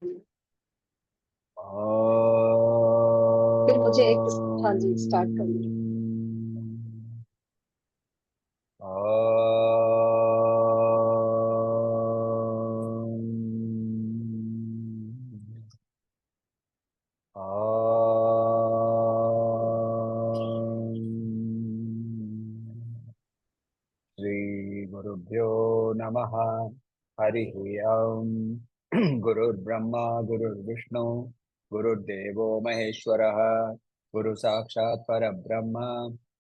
फिर मुझे एक, हाँ जी, स्टार्ट करिए। श्री गुरुभ्यो नमः। हरि ओम। गुरुर्ब्रह्मा गुरुर्विष्णु गुरुर्देवो महेश्वरः गुरु साक्षात् परब्रह्म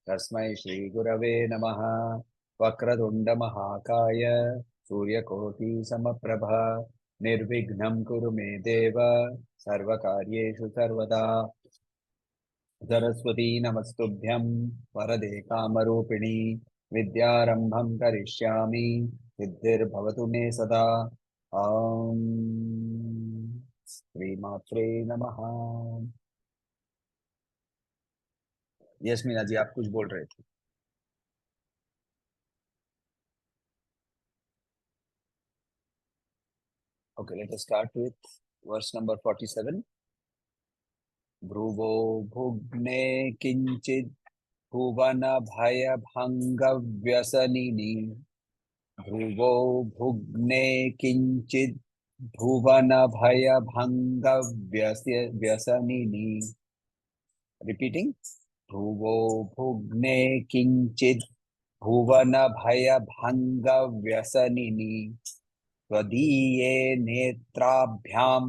तस्मै श्री गुरवे नमः। वक्रतुंड महाकाय सूर्यकोटि समप्रभा निर्विघ्नं कुरु मे देव सर्वकार्येषु सर्वदा। सरस्वती नमस्तुभ्यं वरदे कामरूपिणी विद्यारंभं करिष्यामि सिद्धिर्भवतु मे सदा। ॐ श्रीमात्रे नमः। यस मीना जी, आप कुछ बोल रहे थे। Okay, let us start with verse number 47। ध्रुवो भुग्ने किंचित भुवन भय भंग व्यसनिनि। ध्रुवो भुग्ने किंचित भुवन भय भंग व्यसनिनि। रिपीटिंग। ध्रुवो भुग्ने किंचित भुवन भय भंग व्यसनिनि। त्वदीये नेत्राभ्याम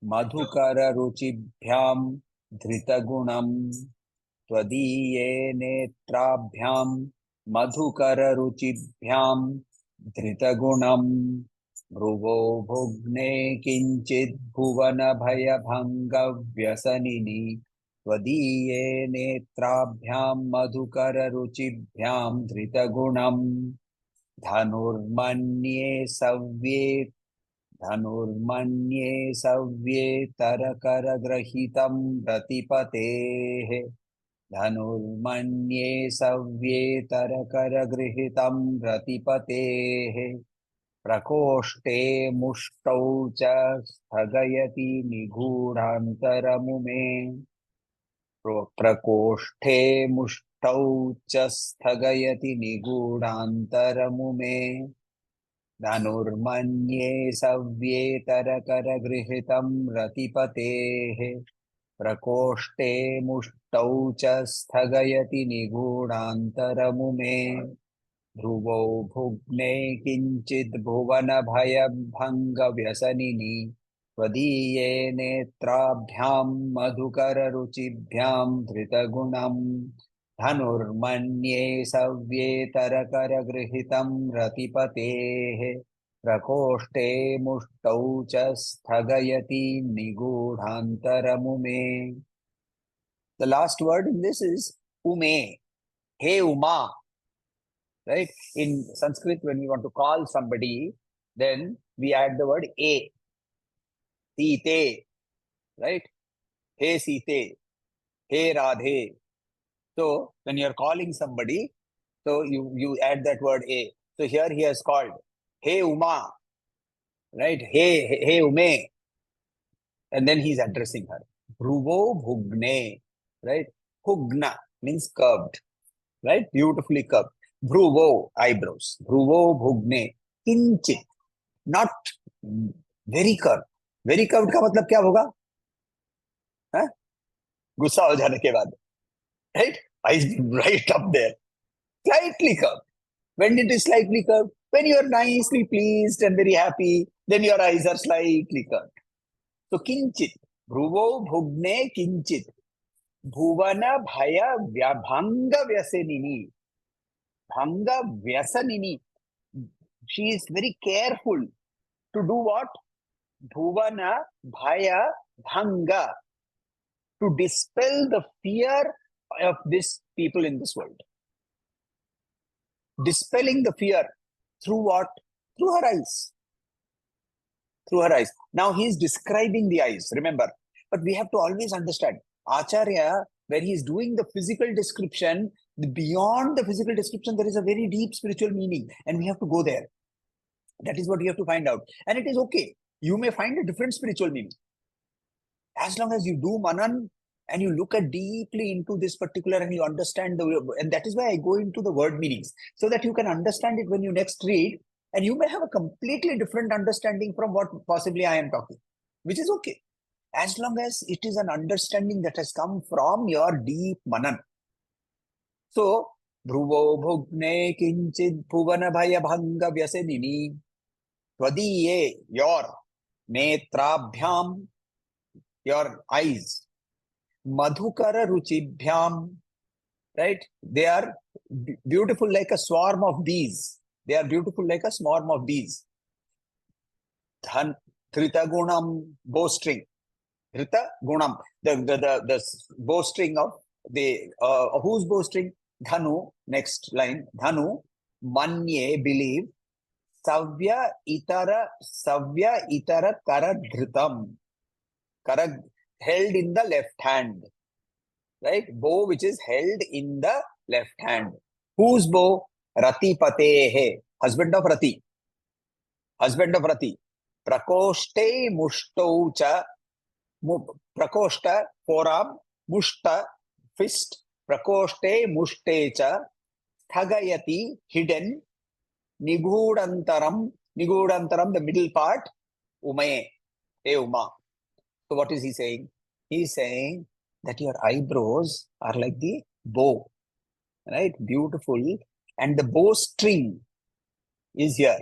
मधुकर रुचिभ्याम धृतगुणम्। त्वदीये नेत्राभ्यां मधुकररुचिभ्यां धृतगुणम्। भ्रुवो भुग्ने किञ्चित् भुवनभयभङ्गव्यसनिनि। त्वदीये नेत्राभ्यां मधुकररुचिभ्यां धृतगुणम्। धनुर्मन्ये सव्ये धनुर्मन्ये सव्येतरकरगृहीतं रतिपतेः। धनुर्मन्ये सव्येतरकरगृहीतं रतिपतेः। प्रकोष्ठे मुष्टौ च स्थगयति निगूढान्तरमुमे। प्रकोष्ठे मुष्टौ च स्थगयति निगूढान्तरमुमे। धनुर्मन्ये सव्येतरकरगृहीतं रतिपतेः। प्रकोष्ठे मुष्टौ च स्थगयति निगूढान्तरमुमे। ध्रुवौ भुग्ने किञ्चित् भुवनभयभङ्गव्यसनिनि। त्वदीये नेत्राभ्यां मधुकररुचिभ्यां धृतगुणम्। धनुर्मन्ये सव्येतरकरगृहीतं रतिपतेः। प्रकोष्ठे मुष्टौ च स्थगयति निगूढान्तरमुमे। The last word in this is ume. Hey Uma. Right? In Sanskrit, when we want to call somebody, then we add the word a. Site. Right? Hey Site. Hey Radhe. So when you're calling somebody, so you add that word a. So here he has called Hey Uma. Right? Hey Ume. And then he's addressing her. Bhruvo Bhugne. Right? Bhugna means curved. Right? Beautifully curved. Bhruvo, eyebrows. Bhruvo Bhugne. Kinchit. Not very curved. Very curved का मतलब क्या होगा? हाँ? गुस्सा हो जाने के बाद. Right? Eyes right up there. Slightly curved. When it is slightly curved? When you are nicely pleased and very happy, then your eyes are slightly curved. So kinchit. Bhruvo Bhugne Kinchit. Bhuvana Bhaya Bhanga Vyasanini. Bhanga Vyasanini. She is very careful to do what? Bhuvana Bhaya Bhanga. To dispel the fear of these people in this world. Dispelling the fear through what? Through her eyes. Through her eyes. Now he is describing the eyes, remember. But we have to always understand, Acharya, where he is doing the physical description, beyond the physical description, there is a very deep spiritual meaning, and we have to go there. That is what you have to find out. And it is okay. You may find a different spiritual meaning. As long as you do manan and you look at deeply into this particular and you understand and that is why I go into the word meanings, so that you can understand it when you next read, and you may have a completely different understanding from what possibly I am talking, which is okay. As long as it is an understanding that has come from your deep manan. So, Dhruvo Bhugne Kinchid Bhuvana Bhaya Bhanga Vyasenini Tvadiye, your Netrabhyam, your eyes, Madhukara Ruchibhyam, right? They are beautiful like a swarm of bees. They are beautiful like a swarm of bees. Dhan Thrita Gunam bowstring. Thrita Gunam, the bowstring of the whose bowstring? Dhanu, next line. Dhanu, Manye, believe. Savya itara kara dhritam. Kara held in the left hand. Right? Bow which is held in the left hand. Whose bow? Rati patehe. Husband of Rati. Husband of Rati. Prakoshte mushto cha. Prakoshta, forearm. Mushta, fist. Prakoshte mushte cha. Thagayati, hidden. Nigudantaram, the middle part. Umaye, hey Uma. So what is he saying? He is saying that your eyebrows are like the bow, right? Beautiful. And the bowstring is here.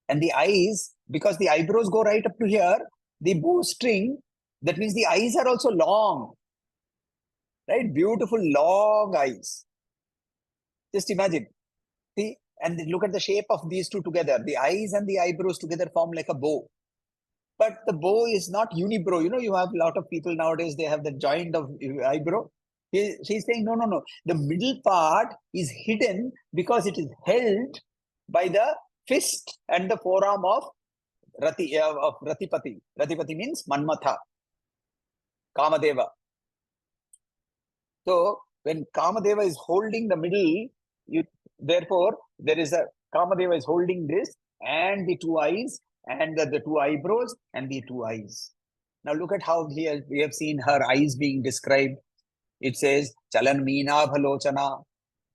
And the eyes, because the eyebrows go right up to here, the bowstring, that means the eyes are also long, right? Beautiful long eyes. Just imagine. See, and look at the shape of these two together. The eyes and the eyebrows together form like a bow. But the bow is not unibrow. You know, you have a lot of people nowadays, they have the joint of eyebrow. She's saying, no. The middle part is hidden because it is held by the fist and the forearm of Ratipati. Ratipati means Manmatha, Kamadeva. So, when Kamadeva is holding the middle, therefore, there is a Kamadeva is holding this and the two eyes and the two eyebrows and the two eyes. Now look at how we have seen her eyes being described. It says Chalan Meena Bhalochana,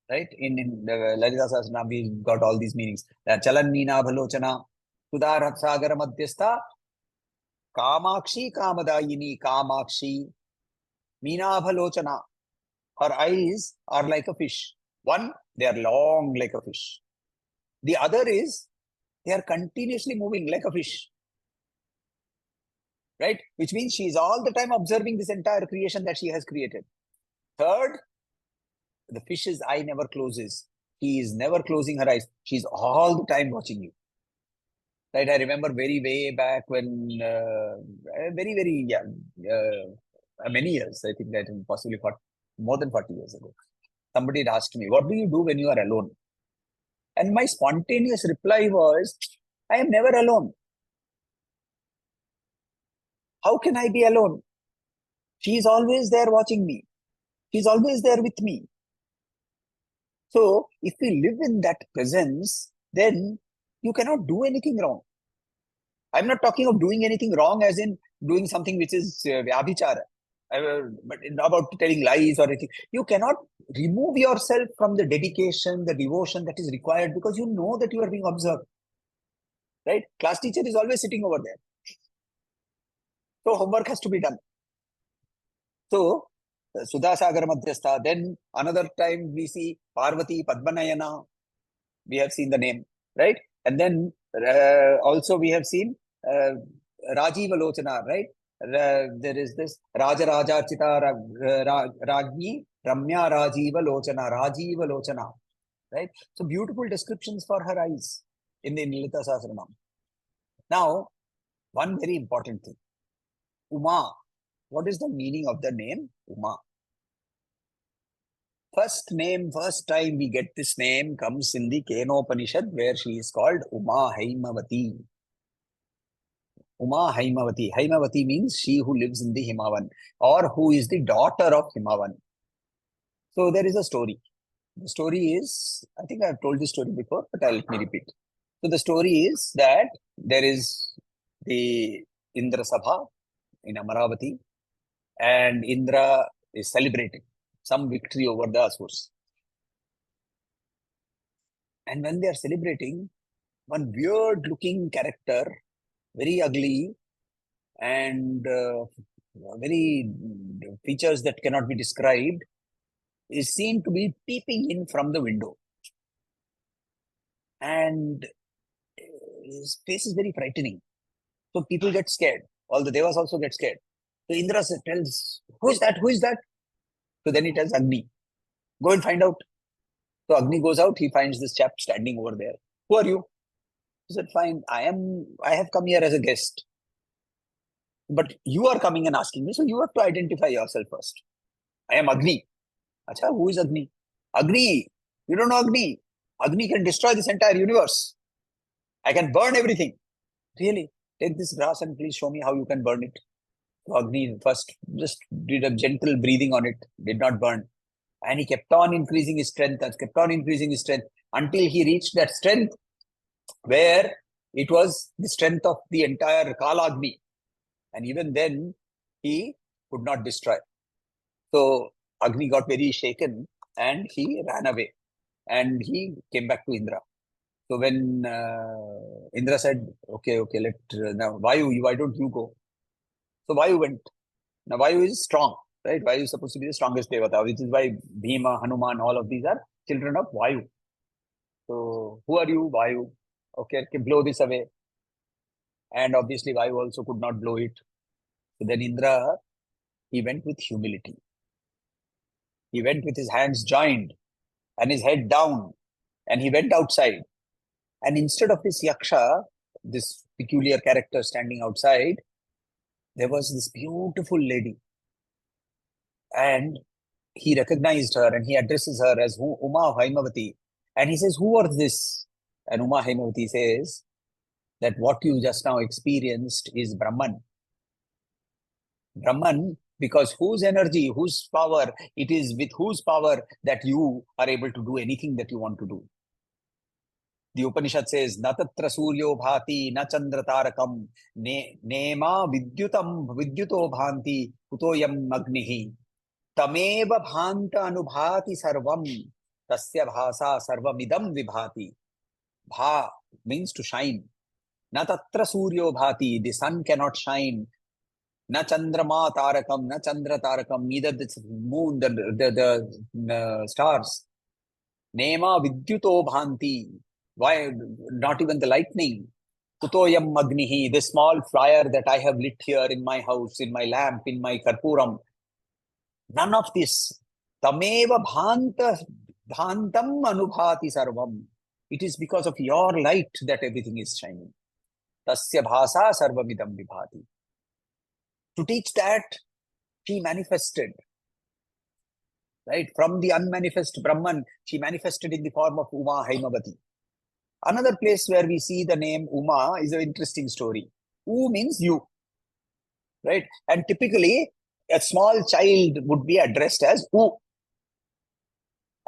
right? In the Lalita Sahasranam, we got all these meanings. Chalan Meena Bhalochana, Sudarat Sagara Madhyastha, Kamakshi Kamadayini Kamakshi, Meena Bhalochana. Her eyes are like a fish. One, they are long like a fish. The other is, they are continuously moving like a fish. Right? Which means she is all the time observing this entire creation that she has created. Third, the fish's eye never closes. She is never closing her eyes. She's all the time watching you. Right? I remember way back when, many years, I think that possibly more than 40 years ago, somebody had asked me, what do you do when you are alone? And my spontaneous reply was, I am never alone. How can I be alone? She is always there watching me. She is always there with me. So, if we live in that presence, then you cannot do anything wrong. I'm not talking of doing anything wrong as in doing something which is abhichara, but about telling lies or anything. You cannot remove yourself from the dedication, the devotion that is required, because you know that you are being observed. Right? Class teacher is always sitting over there. So homework has to be done. So, Sudha Sagar Madhyastha. Then another time we see Parvati Padmanayana. We have seen the name, right? And then also we have seen Rajiva Lochana, right? There is this Raja Raja Chita Ragni Ramya Rajiva Lochana, right? So beautiful descriptions for her eyes in the Lalita Sahasranam. Now, one very important thing. Uma. What is the meaning of the name Uma? First time we get this name comes in the Kenopanishad, where she is called Uma Haimavati. Uma Haimavati. Haimavati means she who lives in the Himavan, or who is the daughter of Himavan. So there is a story. The story is, I think I have told this story before, but let me repeat. So the story is that there is the Indra Sabha in Amaravati, and Indra is celebrating some victory over the Asurs. And when they are celebrating, one weird looking character, very ugly, and very features that cannot be described, is seen to be peeping in from the window. And his face is very frightening. So people get scared. All the devas also get scared. So Indra tells, who is that? Who is that? So then he tells Agni, go and find out. So Agni goes out, he finds this chap standing over there. Who are you? He said, fine, I have come here as a guest. But you are coming and asking me, so you have to identify yourself first. I am Agni. Acha, who is Agni? Agni. You don't know Agni. Agni can destroy this entire universe. I can burn everything. Really? Take this grass and please show me how you can burn it. So Agni first just did a gentle breathing on it, did not burn. And he kept on increasing his strength and kept on increasing his strength until he reached that strength where it was the strength of the entire Kala Agni. And even then, he could not destroy. So Agni got very shaken and he ran away. And he came back to Indra. So when Indra said, okay, now Vayu, why don't you go? So Vayu went. Now Vayu is strong, right? Vayu is supposed to be the strongest devata, which is why Bhima, Hanuman, all of these are children of Vayu. So who are you, Vayu? Okay, blow this away. And obviously Vayu also could not blow it. So then Indra, he went with humility. He went with his hands joined and his head down, and he went outside. And instead of this Yaksha, this peculiar character standing outside, there was this beautiful lady. And he recognized her and he addresses her as Uma Haimavati. And he says, who was this? And Uma Haimavati says that what you just now experienced is Brahman. Brahman, because whose energy, whose power, it is with whose power that you are able to do anything that you want to do. The Upanishad says, na tatra suryo bhati, na chandra tarakam, nema vidyuto bhanti, kutoyam agnihi. Tameva bhanta anubhati sarvam, tasya bhasa sarvamidam vibhati. Bha means to shine. Na tatra suryo bhati, the sun cannot shine. Na chandrama tarakam, na chandra tarakam, neither the moon, the stars. Nema vidyuto bhanti. Why not even the lightning? Kutoyam agnihi, the small fire that I have lit here in my house, in my lamp, in my karpuram. None of this. Tameva bhantam anubhati sarvam. It is because of your light that everything is shining. Tasya bhasa sarvamidam vibhati. To teach that, she manifested. Right? From the unmanifest Brahman, she manifested in the form of Uma Haimavati. Another place where we see the name Uma is an interesting story. U means you. Right? And typically, a small child would be addressed as U.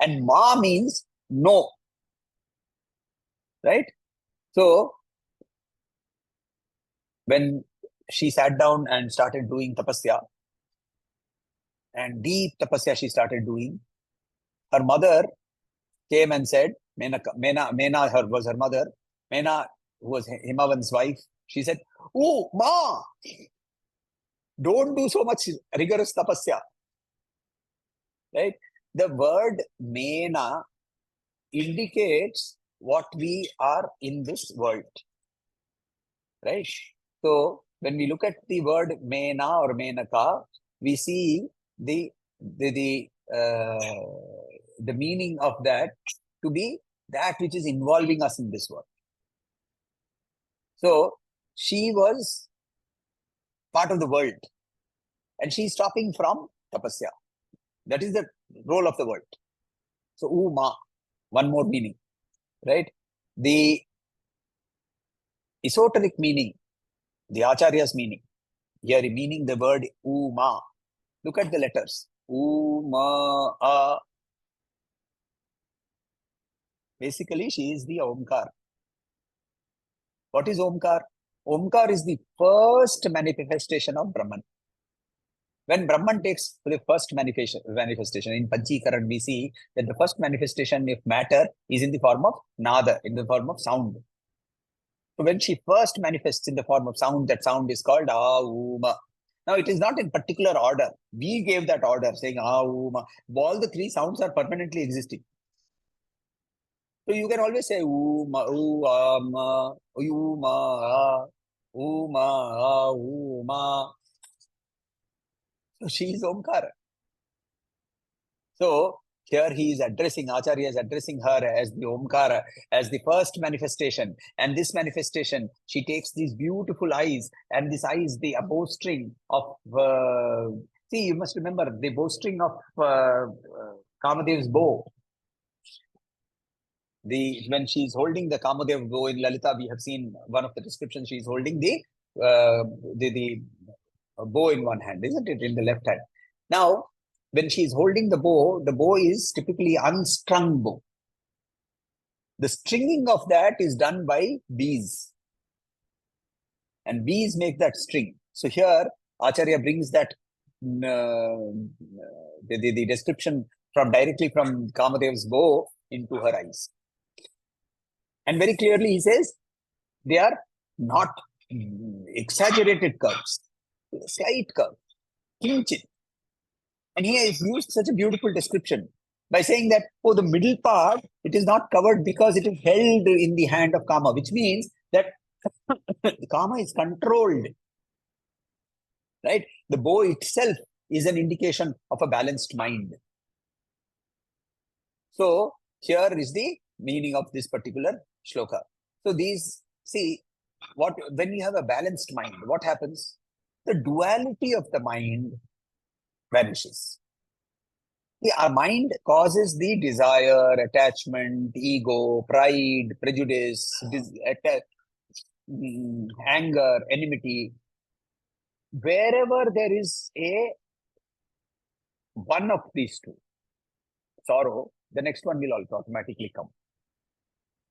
And Ma means no. Right? So, when she sat down and started doing tapasya, and deep tapasya she started doing, her mother came and said, Mena was her mother. Mena, who was Himavan's wife, she said, oh, Ma, don't do so much rigorous tapasya. Right? The word Mena indicates what we are in this world. Right? So, when we look at the word Mena or Menaka, we see the meaning of that to be that which is involving us in this world. So, she was part of the world and she is stopping from tapasya. That is the role of the world. So, Uma, one more meaning, right? The esoteric meaning, the Acharya's meaning, here meaning the word Uma. Look at the letters. Uma. Basically, she is the Omkar. What is Omkar? Omkar is the first manifestation of Brahman. When Brahman takes the first manifestation in Panchikaran, we see that the first manifestation of matter is in the form of nada, in the form of sound. So when she first manifests in the form of sound, that sound is called Auma. Now it is not in particular order. We gave that order saying Auma. All the three sounds are permanently existing. So you can always say Uma, Uma, Uma, Uma, Uma. So she is Omkara. So here he is addressing, Acharya is addressing her as the Omkara, as the first manifestation. And this manifestation, she takes these beautiful eyes, and this eye is the bowstring of, see, you must remember the bowstring of Kamadev's bow. When she's holding the Kamadev bow in Lalita, we have seen one of the descriptions, she's holding the bow in one hand, isn't it, in the left hand. Now, when she is holding the bow is typically unstrung bow. The stringing of that is done by bees. And bees make that string. So here, Acharya brings that, the description directly from Kamadev's bow into her eyes. And very clearly he says, they are not exaggerated curves, slight curve, kinchin. And he has used such a beautiful description by saying that, oh, the middle part, it is not covered because it is held in the hand of Kama, which means that the Kama is controlled. Right? The bow itself is an indication of a balanced mind. So here is the meaning of this particular shloka. So these, see, when you have a balanced mind, what happens? The duality of the mind vanishes. See, our mind causes the desire, attachment, ego, pride, prejudice, anger, enmity. Wherever there is one of these two, sorrow, the next one will also automatically come.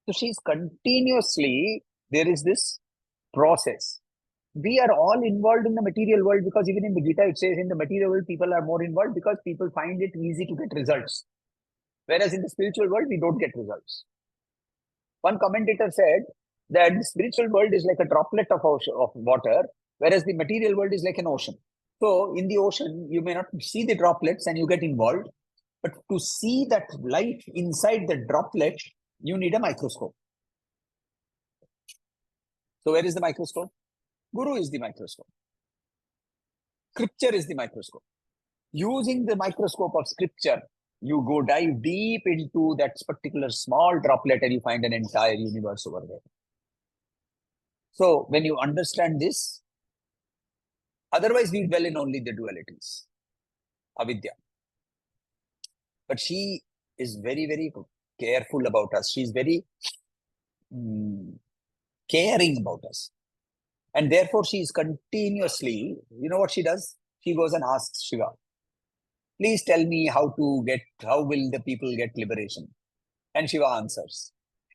So she's continuously, there is this process. We are all involved in the material world because even in the Gita it says in the material world people are more involved because people find it easy to get results. Whereas in the spiritual world we don't get results. One commentator said that the spiritual world is like a droplet of water, whereas the material world is like an ocean. So in the ocean you may not see the droplets and you get involved, but to see that light inside the droplet you need a microscope. So where is the microscope? Guru is the microscope. Scripture is the microscope. Using the microscope of scripture, you go dive deep into that particular small droplet and you find an entire universe over there. So when you understand this, otherwise we dwell in only the dualities, avidya. But she is very, very careful about us. She's very caring about us. And therefore, she is continuously, you know what she does? She goes and asks Shiva, please tell me how will the people get liberation? And Shiva answers.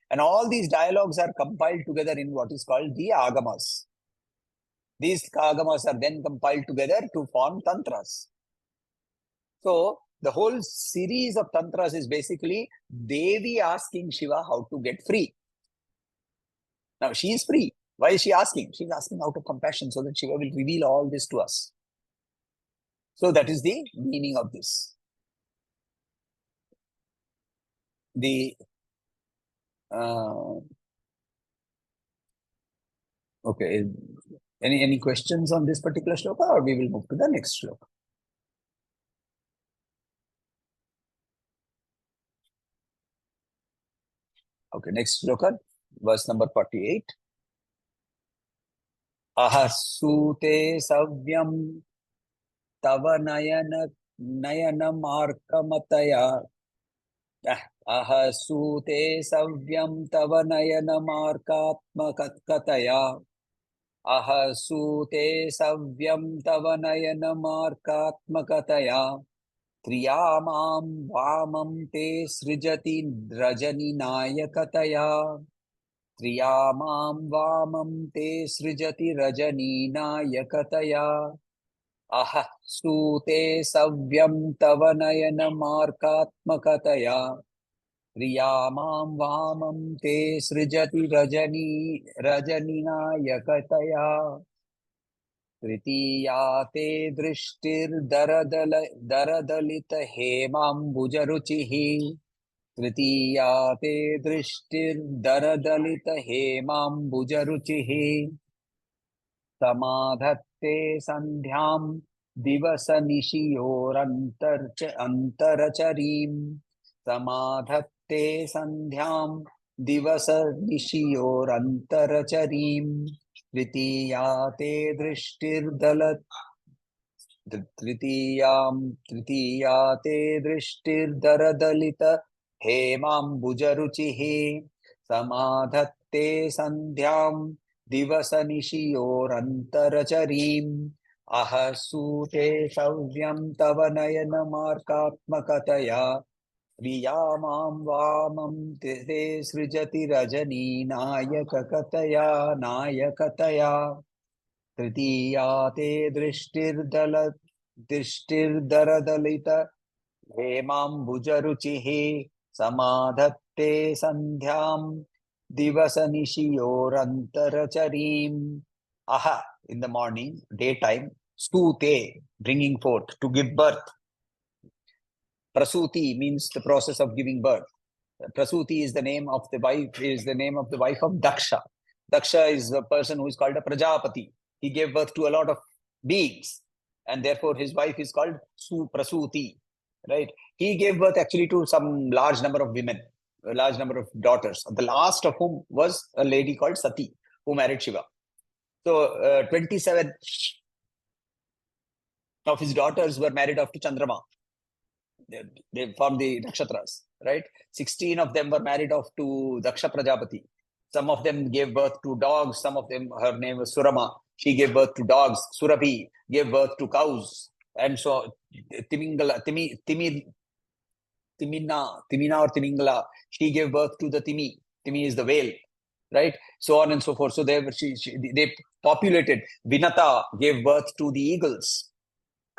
And all these dialogues are compiled together in what is called the agamas. These agamas are then compiled together to form tantras. So the whole series of tantras is basically Devi asking Shiva how to get free. Now she is free. Why is she asking? She's asking out of compassion so that Shiva will reveal all this to us. So that is the meaning of this. Okay. Any questions on this particular shloka, or we will move to the next shloka? Okay, next shloka, verse number 48. Ahasute savyam tava nayana markamataya. Ahasute savyam tava nayana markatmakataya. Ahasute savyam tava nayana markatmakataya. Triyamam vamam te srijati rajani nayakataya. Triyamam vamam te srijati rajani aha sute savyam tava nayana markatmakataya Riyamam vamam te srijati rajaninayakataya Tritiya te drishtir daradalita hemam bujaruchihi Tritiya te drishtir daradalita hemam bujaruchihi समाधत्ते सन्ध्यां दिवसनिशियोरन्तरचरीं समाधत्ते सन्ध्यां दिवसनिशियोरन्तरचरीं तृतीया ते दृष्टिर्दल तृतीया ते दृष्टिर्दरदलित हेमाम्बुजरुचिः समाधत्ते सन्ध्यां दिवसनिशियोरन्तरचरीम् अह सूते सव्यं तव नयनमार्कात्मकतया प्रियामां वामं ते सृजति रजनी नायककतया नायकतया तृतीया ते दृष्टिर्दरदलित हेमाम्बुजरुचिः समाधत्ते सन्ध्यां दिवसनिशियोरन्तरचरीम् aha in the morning daytime stute bringing forth to give birth prasuti means the process of giving birth prasuti is the name of the wife of daksha. Daksha is the person who is called a prajapati. He gave birth to a lot of beings and therefore his wife is called prasuti, right? He gave birth actually to some large number of women, a large number of daughters, the last of whom was a lady called Sati who married Shiva. So 27 of his daughters were married off to Chandrama. They formed the nakshatras, right? 16 of them were married off to Daksha Prajapati. Some of them gave birth to dogs. Some of them, her name was Surama. She gave birth to dogs. Surabhi gave birth to cows. And so Timingala, Timina or Timingala, she gave birth to the Timi. Timi is the whale, right? So on and so forth. So they populated. Vinata gave birth to the eagles.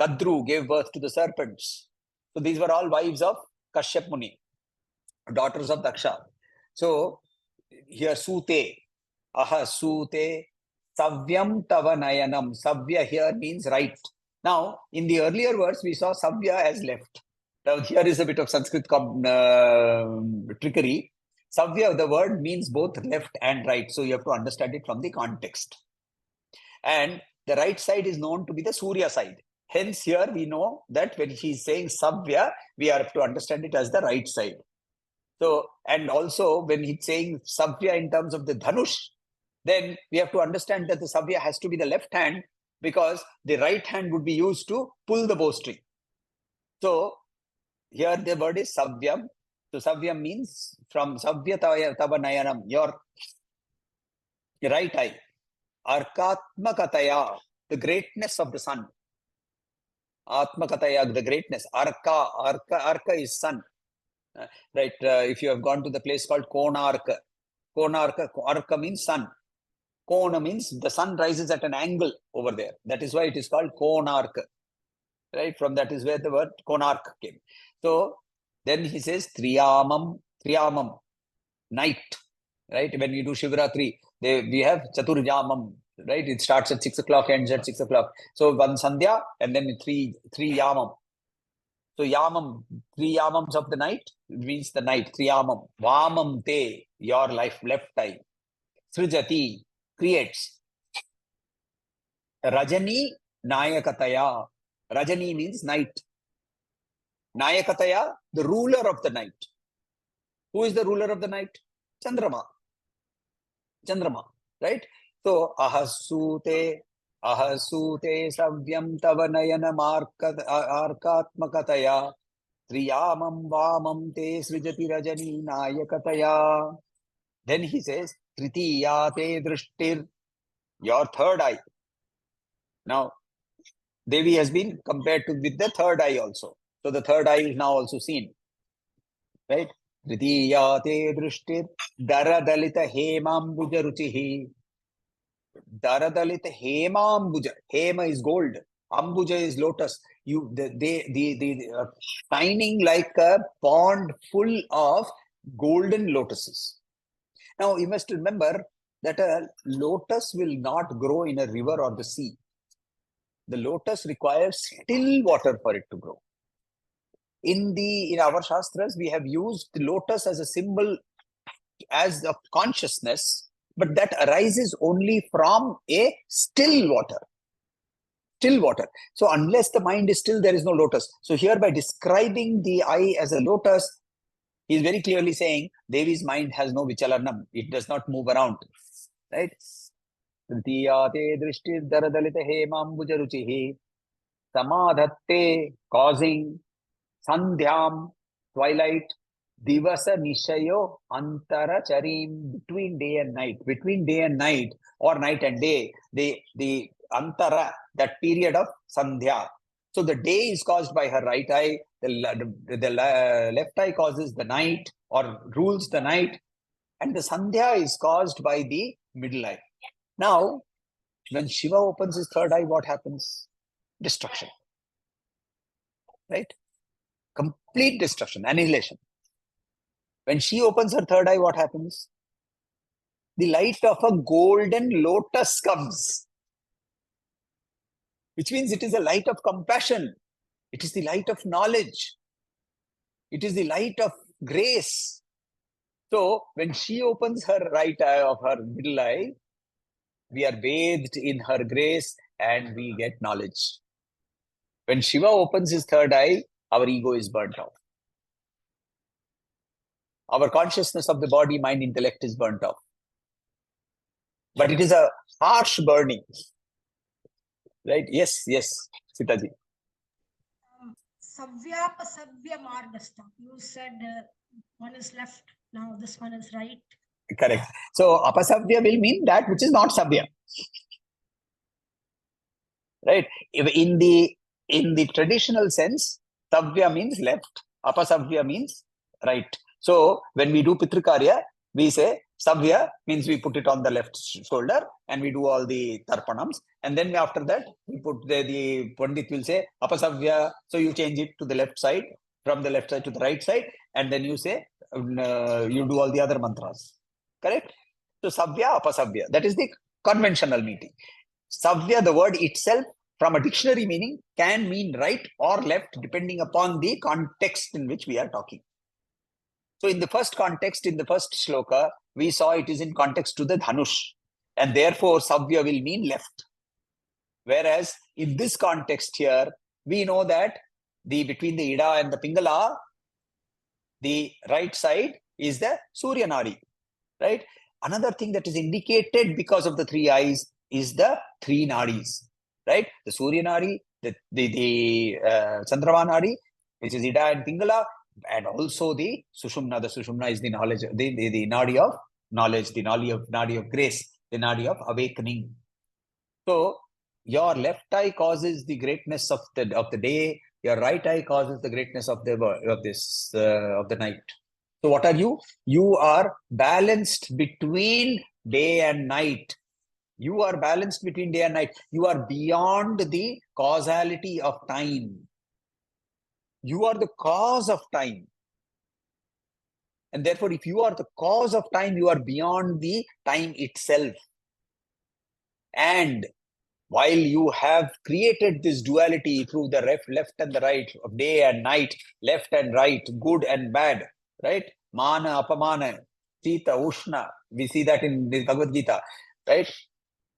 Kadru gave birth to the serpents. So these were all wives of Kashyap Muni, daughters of Daksha. So here Sute, aha Sute, Savyam Tava Nayanam. Savya here means right. Now, in the earlier words, we saw Savya as left. Now, here is a bit of Sanskrit trickery. Savya, the word means both left and right. So you have to understand it from the context. And the right side is known to be the Surya side. Hence, here we know that when he is saying Savya, we have to understand it as the right side. So, and also when he's saying Savya in terms of the Dhanush, then we have to understand that the Savya has to be the left hand because the right hand would be used to pull the bowstring. So, here the word is Savyam. So, Savyam means from Savya Tava Nayanam, your right eye. Arkatmakataya, the greatness of the sun. Atmakataya, the greatness. Arka is sun. Right? If you have gone to the place called Konarka, Arka means sun. Kona means the sun rises at an angle over there. That is why it is called Konarka. Right? From that is where the word Konark came. So then he says Triyamam, night. Right? When you do Shivratri, we have Chaturjamam. Right? It starts at 6 o'clock, ends at 6 o'clock. So one Sandhya and then three Yamam. So Yamam, 3 Yamams of the night means the night. Triyamam. Vamam te, your life, left eye. Srijati, creates. Rajani Nayakataya. Rajani means night. Nayakataya, the ruler of the night. Who is the ruler of the night? Chandrama. Right? So, ahasute savyam tava nayana arkatmakataya triyamam vamam te srijati rajani nayakataya. Then he says, tritiya te drishtir, your third eye. Now, Devi has been compared with the third eye also. So the third eye is now also seen. Right? Tritiya te drishtir daradalita hemambuja ruchihi. Daradalita hemambuja. Hema is gold. Ambuja is lotus. Shining like a pond full of golden lotuses. Now, you must remember that a lotus will not grow in a river or the sea. The lotus requires still water for it to grow. In our Shastras, we have used the lotus as a symbol as of consciousness, but that arises only from a still water. Still water. So unless the mind is still, there is no lotus. So here, by describing the eye as a lotus, he is very clearly saying Devi's mind has no vichalanam. It does not move around. Right? Tritiyate drishtir daradalita hemambuja ruchihi samadhatte, causing, sandhyam, twilight, divasa nishayo antara charim, between day and night. Between day and night, or night and day, the antara, that period of sandhya. So the day is caused by her right eye, the left eye causes the night or rules the night, and the sandhya is caused by the middle eye. Now, when Shiva opens his third eye, what happens? Destruction. Right? Complete destruction, annihilation. When she opens her third eye, what happens? The light of a golden lotus comes, which means it is a light of compassion. It is the light of knowledge. It is the light of grace. So when she opens her right eye of her middle eye, we are bathed in her grace and we get knowledge. When Shiva opens his third eye, our ego is burnt off. Our consciousness of the body, mind, intellect is burnt off. But it is a harsh burning. Right? Yes, Sitaji. Savyapasavya margastha. You said one is left, now this one is right. Correct. So apasavya will mean that which is not savya. Right? In the traditional sense, savya means left, apasavya means right. So when we do pitrikarya, we say savya means we put it on the left shoulder and we do all the tarpanams, and then after that we put the pandit will say apasavya, so you change it to the left side, from the left side to the right side, and then you say you do all the other mantras. Correct? So savya, apasavya, that is the conventional meaning. Savya, the word itself, from a dictionary meaning, can mean right or left depending upon the context in which we are talking. So in the first context, in the first shloka, we saw it is in context to the dhanush, and therefore savya will mean left. Whereas in this context here, we know that between the ida and the pingala, the right side is the surya nadi. Right? Another thing that is indicated because of the three eyes is the three nadis. Right? The surya nadi, the chandrama nadi, which is ida and pingala, and also the sushumna. The sushumna is the knowledge, the nadi of knowledge, the nadi of grace, the nadi of awakening. So your left eye causes the greatness of the day. Your right eye causes the greatness of the night. So what are you? You are balanced between day and night. You are balanced between day and night. You are beyond the causality of time. You are the cause of time. And therefore, if you are the cause of time, you are beyond the time itself. And while you have created this duality through the left and the right, of day and night, left and right, good and bad, right? Mana, apamana, Sita, Ushna. We see that in the Bhagavad Gita, right?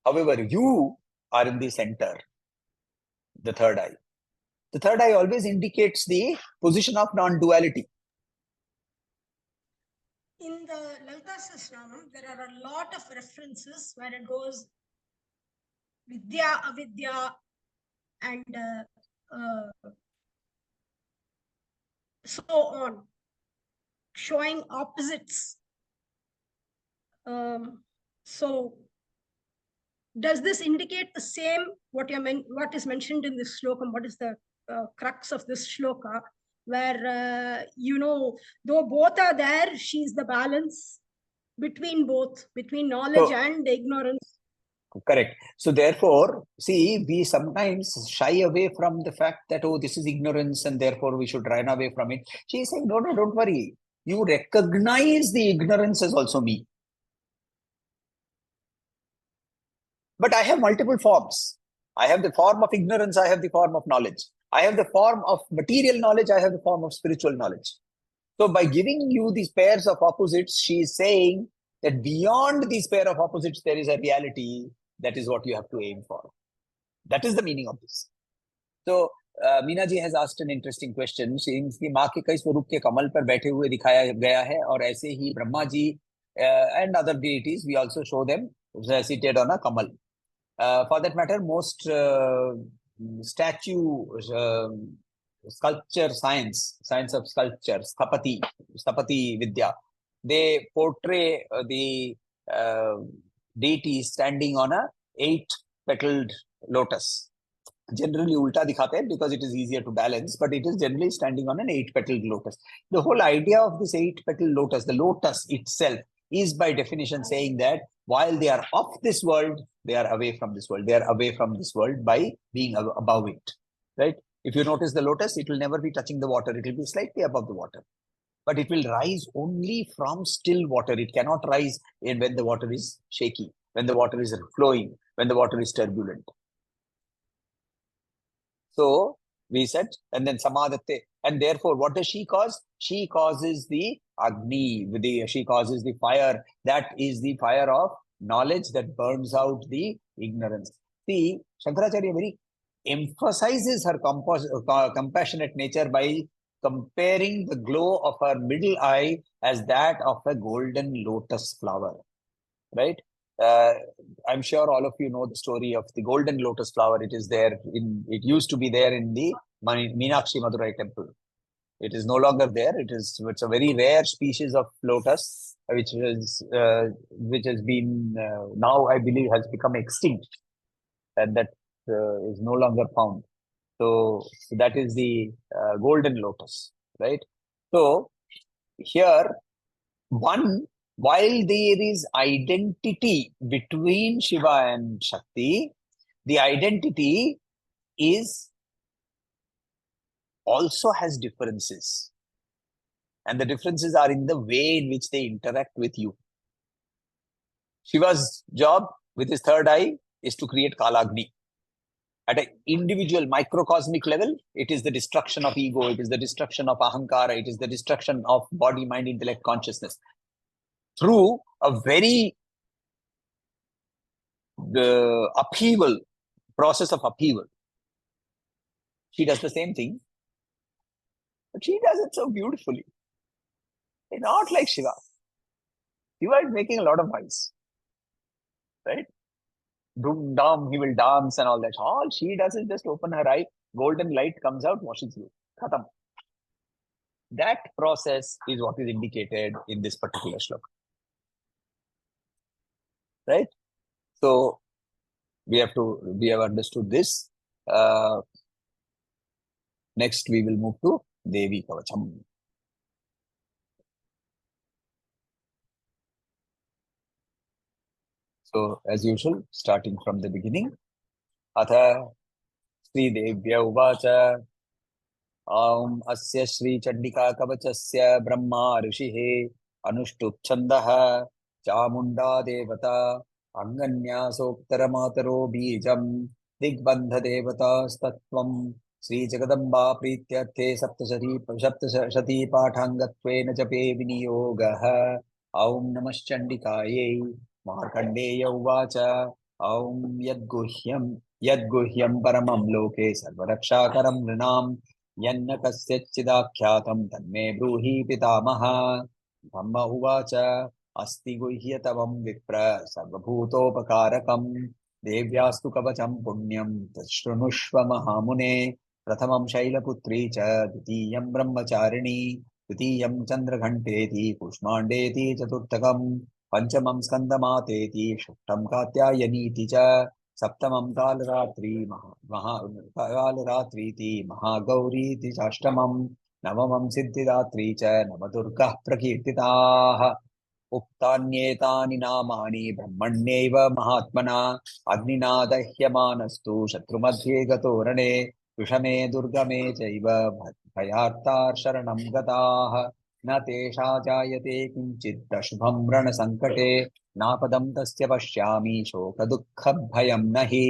However, you are in the center, the third eye. The third eye always indicates the position of non-duality. In the Lalita Sahasranam, there are a lot of references where it goes Vidya, Avidya, and so on, showing opposites. So, does this indicate the same, what is mentioned in this shloka? What is the crux of this shloka? where, though both are there, she's the balance between both, between knowledge So, and ignorance. correct. So therefore, see, we sometimes shy away from the fact that, oh, this is ignorance and therefore we should run away from it. She is saying, no, no, don't worry. You recognize the ignorance as also me. But I have multiple forms. I have the form of ignorance. I have the form of knowledge. I have the form of material knowledge. I have the form of spiritual knowledge. So by giving you these pairs of opposites, she is saying that beyond these pair of opposites, there is a reality. That is what you have to aim for. That is the meaning of this. So Meena ji has asked an interesting question. इनकी माँ के कई स्वरूप के कमल पर बैठे हुए दिखाया गया है, और ऐसे ही Brahma ji and other deities, we also show them seated on a kamal. For that matter, most statue sculpture science of sculpture, Stapati Vidya, they portray the deity standing on a 8-petaled lotus. Generally ulta dikhate hain because it is easier to balance, but it is generally standing on an 8-petaled lotus. The whole idea of this 8-petaled lotus, the lotus itself, is by definition saying that while they are of this world, they are away from this world. They are away from this world by being above it, right? If you notice the lotus, it will never be touching the water. It will be slightly above the water, but it will rise only from still water. It cannot rise when the water is shaky, when the water is flowing, when the water is turbulent. So we said, and then samadhate, and therefore what does she cause? She causes the agni, she causes the fire. That is the fire of knowledge that burns out the ignorance. See, Shankaracharya very emphasizes her compassionate nature by comparing the glow of her middle eye as that of a golden lotus flower, right? I'm sure all of you know the story of the golden lotus flower. It is there it used to be there in the Meenakshi Madurai temple. It is no longer there. It's a very rare species of lotus, which has been now, I believe, has become extinct, and that is no longer found. So that is the golden lotus, right? So here, while there is identity between Shiva and Shakti, the identity is also has differences. And the differences are in the way in which they interact with you. Shiva's job with his third eye is to create Kalagni. At an individual microcosmic level, it is the destruction of ego, it is the destruction of ahankara, it is the destruction of body, mind, intellect, consciousness. Through a very upheaval, process of upheaval. She does the same thing, but she does it so beautifully. It's not like Shiva. Shiva is making a lot of noise, right? Doom, dum, he will dance and all that. All she does is just open her eye, golden light comes out, washes you. Khatam. That process is what is indicated in this particular shloka. Right? So we have understood this. Next, we will move to Devi Kavacham. So, as usual, starting from the beginning, Atha Sri Devya Uvacha Aum Asya Sri Chandika Kavachasya Brahma Rishihe Anushtup Chandaha Chamunda Devata Anganya Soktara Mataro Bijam Digbandha Devata Statvam Sri Jagadamba Prityarthe Saptashati Pathangatvena Jape Viniyogaha Aum Namaschandikaye Markandeya Uvacha Aum Yadguhyam Paramam Loke Sarvarakshakaram Rinam Yanna Kasyachidakyatam Tanme Bruhi Pitamaha Dhamma Uvacha Asti Guhyatavam Vipra Sarvabhutopakarakam Devyastu Kavacham Punyam Tashrunushva Mahamune Prathamam Shailaputri Cha Dutiyam Brahmacharini Dutiyam Chandraghanteti Pushmandeti Chaturtakam Panchamam Skandamateeti Shuktam Katyayaniti Cha Saptamam Kalratri Kalratriti Mahagauriti Ashtamam नवमं Siddhidatri च नवदुर्गः प्रकीर्तिताः उक्तान्येतानि नामानि ब्रह्मण्यैव महात्मना अग्निना दह्यमानस्तु शत्रुमध्ये गतो रणे विषमे दुर्गमे चैव भयार्ताः शरणं गताः न तेषा जायते किञ्चित् अशुभं रणसङ्कटे नापदं तस्य पश्यामि शोकदुःखभयं न हि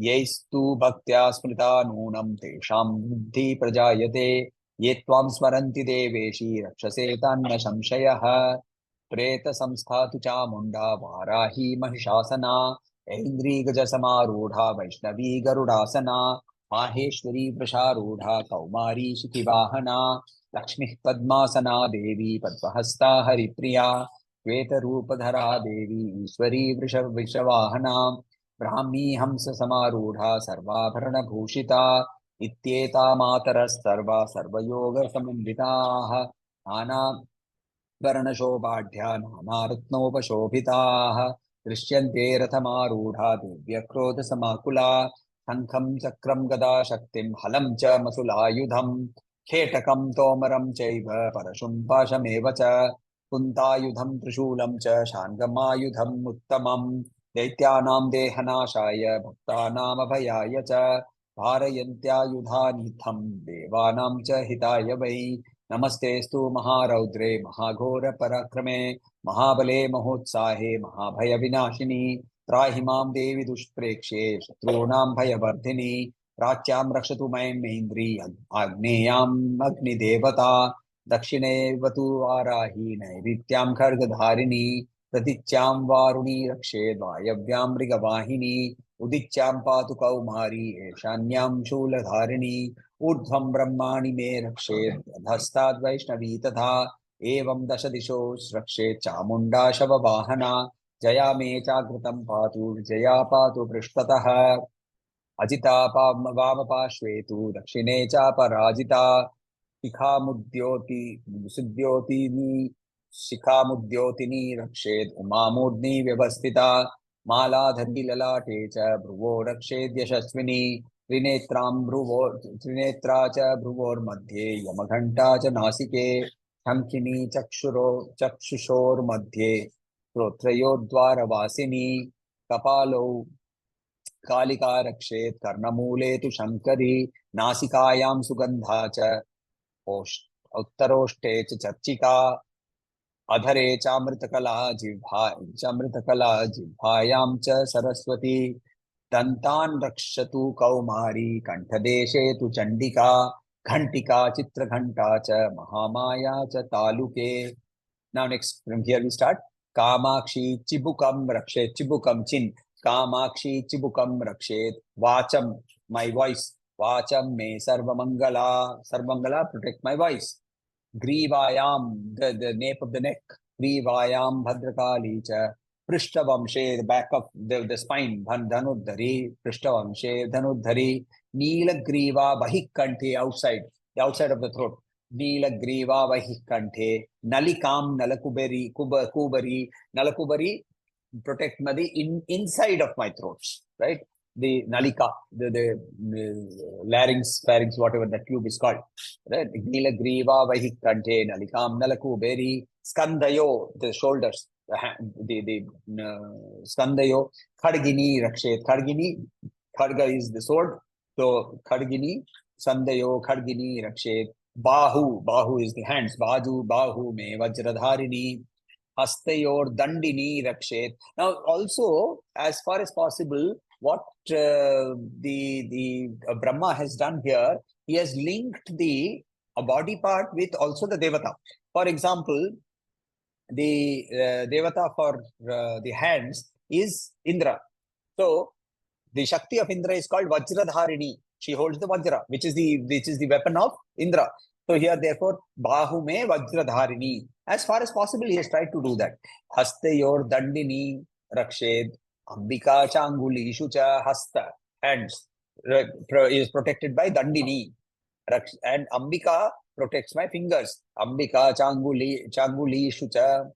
यैस्तु भक्त्या स्मृता नूनं तेषां बुद्धि प्रजायते ये त्वां स्मरन्ति देवेशी रक्षसे तान्न संशयः प्रेत संस्थातु चामुण्डा वाराही महिषासना ऐन्द्रीगजसमारूढा वैष्णवी गरुडासना माहेश्वरी वृषारूढा कौमारी शिखिवाहना लक्ष्मीः पद्मासना देवी पद्महस्ता हरिप्रिया श्वेतरूपधरा देवी ईश्वरी वृषवाहना ब्राह्मी हंस समारूढ़ा सर्वाभरणभूषिता इत्येता मातरस्तर्वा सर्वयोगसमन्विताः नानावर्णशोभाढ्या नानारत्नोपशोभिताः दृश्यन्ते रथमारूढा दिव्यक्रोधसमाकुला शङ्खं चक्रं गदा शक्तिं हलं च मसुलायुधं खेटकं तोमरं चैव परशुं पाशमेव च कुन्तायुधं त्रिशूलं च शार्ङ्गमायुधम् उत्तमम् दैत्यानां देहनाशाय भक्तानामभयाय च धारयन्त्यायुधानिथं देवानां च हिताय वै नमस्तेस्तु महारौद्रे महाघोरपराक्रमे महाबले महोत्साहे महाभयविनाशिनी त्राहि मां देवि दुष्प्रेक्ष्ये शत्रूणां भयवर्धिनी प्राच्यां रक्षतु मय्येन्द्री आग्नेयाम् अग्निदेवता दक्षिणे वतु वाराही नैऋत्यां खड्गधारिणी प्रतीच्यां वारुणी रक्षेद् वायव्यां मृगवाहिनी उदिच्यां पातु कौमारी ईशान्यां शूलधारिणी ऊर्ध्वं ब्रह्माणि मे रक्षेत् अधस्ताद् वैष्णवी तथा एवं दश दिशो रक्षेत् चामुण्डा शववाहना जया मे चाग्रतं पातु विजया पातु पृष्ठतः अजिता वामपार्श्वेतु दक्षिणे चापराजिता शिखामुद्योतिनी रक्षेत् उमामूर्ध्नि व्यवस्थिता मालाधरी ललाटे च भ्रुवो रक्षेद् यशस्विनी त्रिनेत्रा च भ्रुवोर्मध्ये यमघण्टा च नासिके शङ्खिनी चक्षुषोर्मध्ये श्रोत्रयोर्द्वारवासिनी कपालौ कालिका रक्षेत् कर्णमूले तु शङ्करी नासिकायां सुगन्धा च उत्तरोष्टे च चर्चिका अधरे चामृतकला जिह्वायां च सरस्वती दन्तान् रक्षतु कौमारी कंठदेशे तु चण्डिका घंटिका चित्रघंटा च महामाया च तालुके. Now next from here we start. Kamakshi chibukam rakshet. Chibukam chin. Kamakshi chibukam rakshet. Vacham, my voice. Vacham me sarvamangala. Sarvamangala, protect my voice. Grivayam, the nape of the neck. Grivayam bhadrakali cha. Prishtavamshe, the back of the spine. Dhanudhari. Prishtavamshe, Dhanudhari. Neela griva bahikkanti, outside. The outside of the throat. Neela griva vahikante, nalikam nalakubari, kubari, nalakubari, protect the inside of my throat, right? The nalika, the larynx, pharynx, whatever the tube is called, right? Neela griva vahikante, nalikam nalakubari, skandayo, the shoulders, the skandayo, khadgini rakshet, khadgini, khadga is the sword, so khadgini, sandayo, khadgini rakshet. Bahu is the hands. Bahu me vajradharini. Hastayor dandini rakshet. Now also, as far as possible, what the Brahma has done here, he has linked the body part with also the Devata. For example, the Devata for the hands is Indra. So the Shakti of Indra is called Vajradharini. She holds the Vajra, which is the weapon of Indra. So here, therefore, Bahu me Vajradharini. As far as possible, he has tried to do that. Hastayor Dandini Rakshed. Ambika Changuli Shucha Hasta. Hands is protected by Dandini. And Ambika protects my fingers. Ambika Changuli Shucha.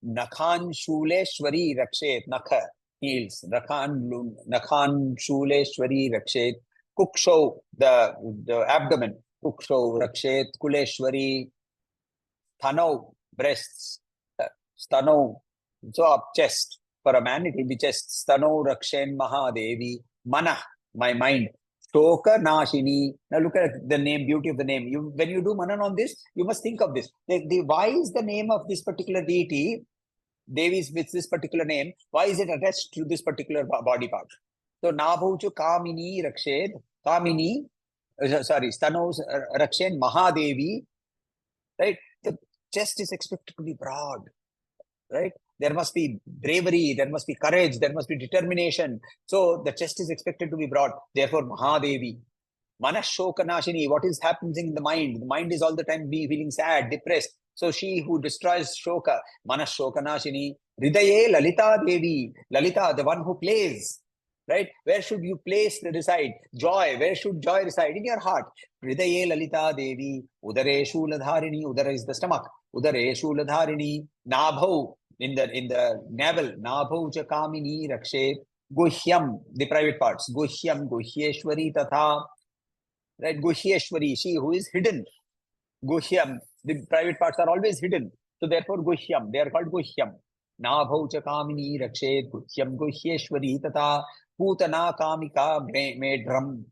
Nakhan Shuleshwari Rakshed. Nakha. Heels. Nakhan Shuleshwari Rakshed. Kuksho, the abdomen. Kuksho Rakshet Kuleshwari. Thanau, breasts. Stano, so up chest. For a man, it will be chest. Stano Rakshen Mahadevi. Mana, my mind. Shoka Nashini. Now look at the name, beauty of the name. When you do manan on this, you must think of this. Why is the name of this particular deity, Devi is with this particular name, why is it attached to this particular body part? So Nabhuchu Kamini Rakshed, Kamini, sorry, Stanos Rakshen Mahadevi, right? The chest is expected to be broad, right? There must be bravery, there must be courage, there must be determination. So the chest is expected to be broad. Therefore, Mahadevi. Manashokanashini, what is happening in the mind? The mind is all the time feeling sad, depressed. So she who destroys Shoka, Manashokanashini, Hridaye Lalita Devi, Lalita, the one who plays, right? Where should you place the reside? Joy, where should joy reside? In your heart. Hridaye Lalita Devi, Udare Shuladharini, Udara is the stomach, Udare Shuladharini, Nabhau, in the navel, Nabhau Chakamini Rakshet, Guhyam, the private parts, Guhyam, Guhyeshwari Tatha, right? Guhyeshwari, she who is hidden. Guhyam, the private parts are always hidden. So therefore Guhyam, they are called Guhyam. Nabhau Chakamini Rakshet, Guhyam, Guhyeshwari Tata, Putana Kamika Medram.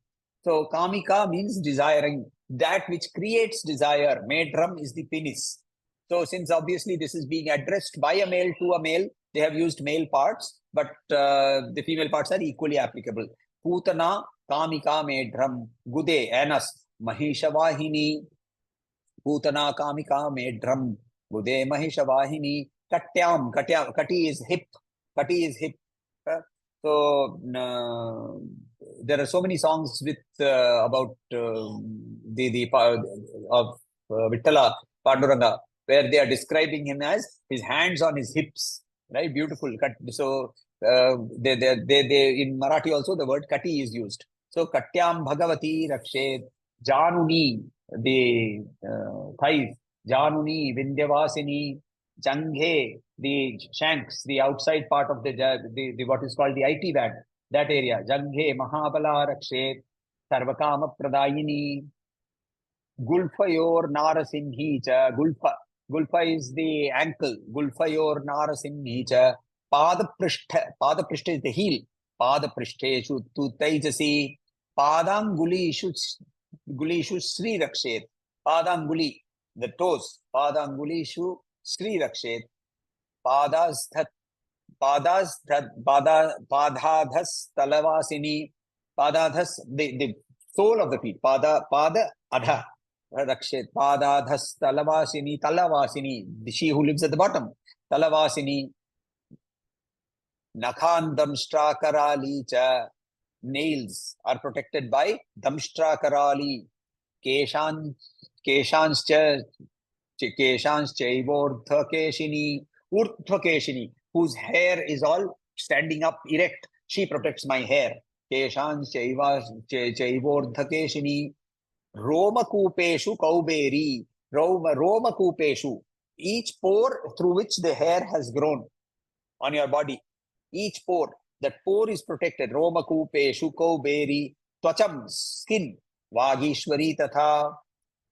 So Kamika means desiring, that which creates desire. Medram is the penis. So since obviously this is being addressed by a male to a male, they have used male parts, but the female parts are equally applicable. Putana Kamika Medram, Gude, Anus, Mahishavahini, Putana Kamika Medram, Gude, Mahishavahini, Katyam, Kati is hip, Kati is hip. So there are so many songs with about the of Vittala Panduranga, where they are describing him as his hands on his hips, right? Beautiful. So they in Marathi also the word Kati is used. So Katyam Bhagavati Rakshet, Januni, the thighs, Januni, Vindyavasini, Janghe, the shanks, the outside part of the what is called the IT band, that area. Janghe Mahabala Rakshet, Sarvakama Pradayini, Gulfayor Narasimhi cha, Gulfa is the ankle, Gulfayor Narasimhi cha, Pada Prishta is the heel, Pada Prishteshu tu Tejasi, Gulishu Sri Rakshet, Guli, the toes, Gulishu Sri Rakshet, Padhas Padhadhas Talavasini, Padhadhas, the sole of the feet, Pada Adha Rakshet, Padhadhas Talavasini, she who lives at the bottom, Talavasini, Nakhan Damshtra Karali cha, nails are protected by Damshtra Karali, Keshanscha Ivordha Keshini, Urtva Keshini, whose hair is all standing up erect. She protects my hair. Keshanscha Ivordha Keshini, Roma Kupeshu Kauberi, Roma Kupeshu, each pore through which the hair has grown on your body. Each pore, that pore is protected. Roma Kupeshu Kauberi, Twacham, skin, Vagishwari Tatha,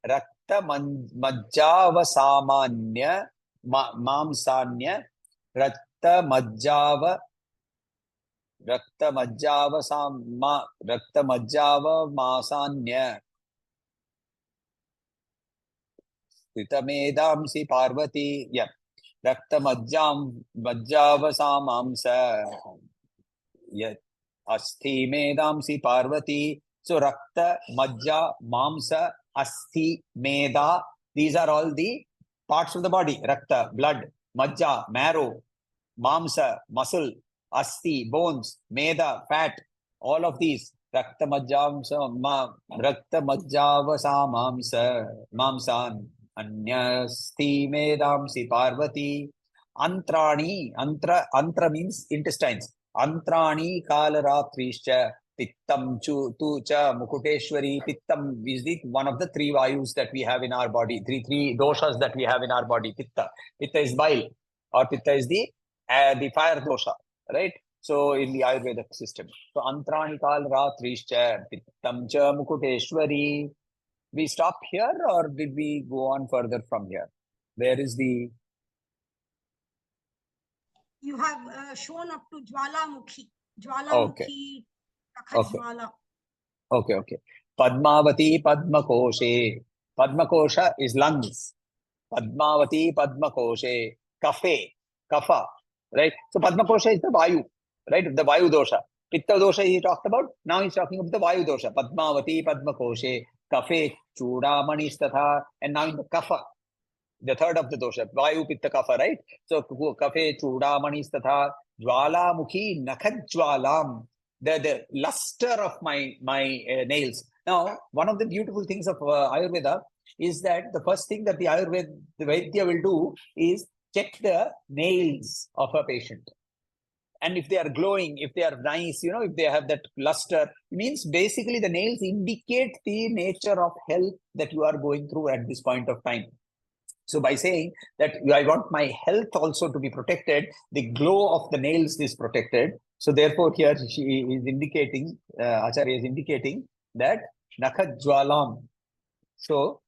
Rakta Majjava Samanya, Mamsanya, Rakta Majjava Masanya, Titamedamsi Parvati, yeah. Rakta Majjava Samamsa, yeah. Asti Medamsi Parvati. So Rakta, Majja, Mamsa, Asti, Meda, these are all the parts of the body. Rakta, blood, Majja, marrow, Mamsa, muscle, Asti, bones, Meda, fat, all of these. Rakta Majjava Samamsa, Mamsan, Anyasti Medamsi Parvati, Antrani, Antra means intestines. Antrani Kalaratrishcha, Pittam tu cha Mukuteshwari. Pittam is one of the three vayus that we have in our body. Three doshas that we have in our body. Pitta is bile, or Pitta is the fire dosha, right? So in the Ayurvedic system. So Antrani Kalaratrishcha, Pittam cha Mukuteshwari, we stop here or did we go on further from here? Where is the... You have shown up to Jwalamukhi. Okay. Jwalamukhi, Okay. Jwala. Okay, okay. Padmavati Padmakoshe. Padmakosha is lungs. Padmavati Padmakoshe. Kapha. Right? So Padmakosha is the Vayu. Right? The Vayu dosha. Pitta dosha he talked about. Now he's talking about the Vayu dosha. Padmavati Padmakoshe. Kaphe Chudamani Statha. And now in the Kapha. The third of the dosha. Vayu Pitta Kapha, right? So Kaphe Chudamani Statha. Jwalamukhi Nakhajwalam. The luster of my nails. Now, one of the beautiful things of Ayurveda is that the first thing that the Vaidya will do is check the nails of a patient. And if they are glowing, if they are nice, if they have that luster, it means basically the nails indicate the nature of health that you are going through at this point of time. So by saying that I want my health also to be protected, the glow of the nails is protected. So therefore here she is indicating, Acharya is indicating that Nakhajwalam. So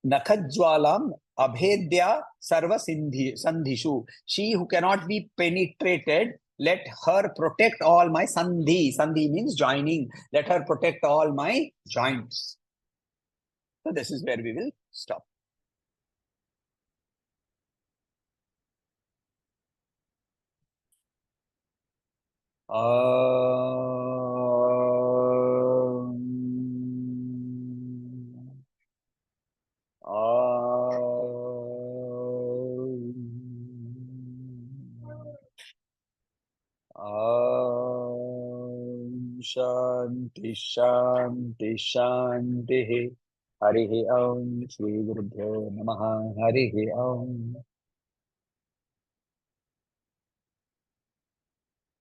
Nakhajwalam abhedya sarva sandhishu. She who cannot be penetrated, let her protect all my sandhi. Sandhi means joining. Let her protect all my joints. So this is where we will stop. Shanti Shanti Shanti. Harihi Om. Shri Gurubhyo Namaha. Harihi Om.